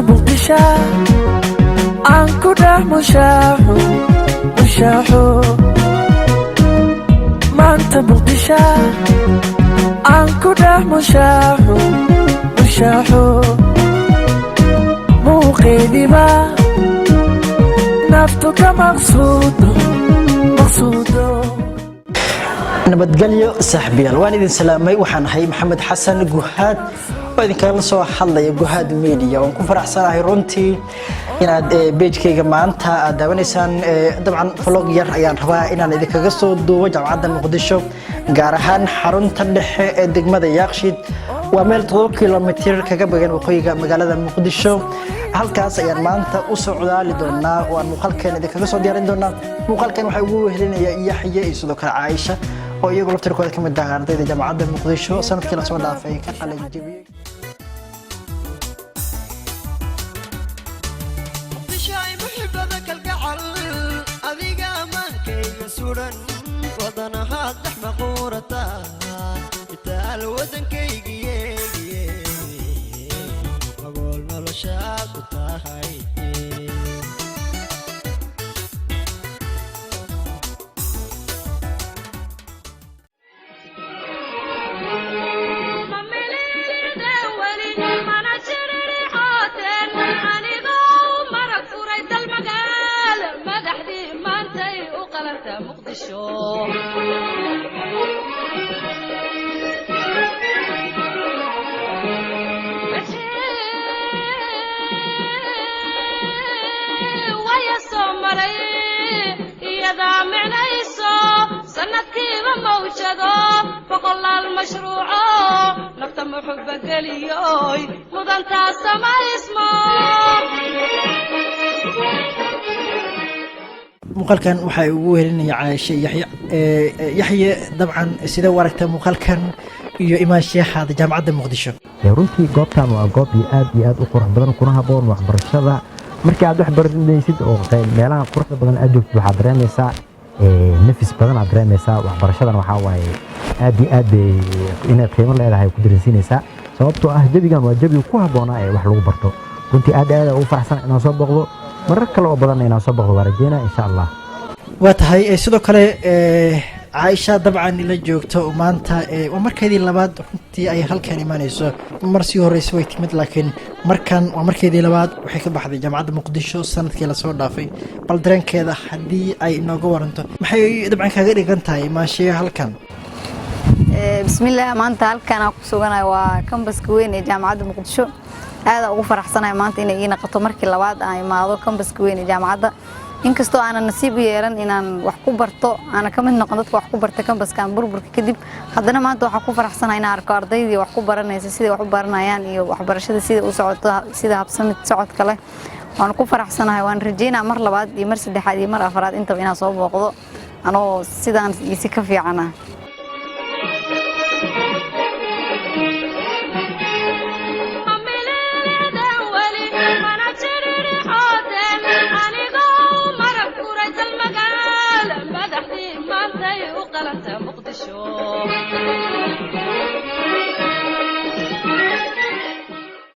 مقدشة عن كده مشاحو ما أنت مقدشة عن كده مشاحو مو قيدي ما نفتك مقصوده nabadgelyo saaxiibayaal waan idin salaamay waxaan ahay maxamed xasan guhaad oo idin kala soo hadlaya guhaad media oo ku faraxsanahay runtii inaad page-kayga maanta aad daawaneysaan dabcan vlog yar ayaan rabaa inaan idin kaga soo duubo jaamacadda muqdisho gaar ahaan xarunta dhexe ee degmada yaaqshiid waa meel 7 kiiloomitir kaga bagan waqooyiga magaalada muqdisho halkaas ayaan maanta u socdaali doonaa oo aan muuqaalkeen idin kaga soo diyaarin doonaa muuqaalkan waxa ugu wehelinaya Yaxye iyo sidoo kale Aisha oo iyagu laftirkooda ka mid ah ardayda jaamacadda muqdisho sanadkii la soo dhaafay ka qalin jabiyay بشاي محبتك القعر أذيق أمانكي سورا وضنها دحم قورتا يتال وزن كي أقول ملوشاك وتاهي المشروع نفتم حبك اليوي مدن تاسما اسمه muuqaalkan waxa ugu wehelinaya Aisha Yaxye dabcan sida waragta muuqaalkan iyo imaanshaha jaamacadda muqdisho runtii goobtan waa goob aad iyo aad u qurux badan kuna haboon waxbarashada markii aad wax baranaysid oo meelaha quruxda badan aad joogto waxaad dareemaysaa nafis badan aad dareemaysaa waxbarashadana waxa waaye aad iyo aad inay qiimo leedahay ku dareensiinaysaa sababtoo ah jabigan waa jabi ku haboona ee wax lagu barto runtii aad u faraxsan inaan soo boqdo marar kale oo badan inaan soo boqdo warajeyna insha Allah waa tahay sidoo kale Aisha dabcan ila joogto maanta waa markeedii labaad runtii ay halkan imanayso markii horeysa way timid laakiin markan waa markeedii labaad waxay ka baxday jaamacadda muqdisho sanadkii la soo dhaafay bal dareenkeeda hadii ay inooga waranto maxay dabcan kaga dhigan tahay maashiya halkan bismillaah maanta halkan aan ku suganahay waa campuska weyn ee jaamacadda muqdisho aad ugu faraxsanahay maanta inay ii noqoto markii labaad aan imaado campuska weyn ee jaamacadda inkastoo aan nasiib u yeelan inaan wax ku barto ana ka mid noqon dadka wax ku barta campuskan burburka kadib haddana maanta waxa ku faraxsanahay inaan arko ardaydii wax ku baranaysa sida wax u baranayaan iyo waxbarashada sida u socoto sida habsamid socodka leh waan ku faraxsanahay waan rajeynaa mar labaad iyo mar saddexaad iyo mar afraad inta inaan soo booqdo anoo sidaan si ka fiicana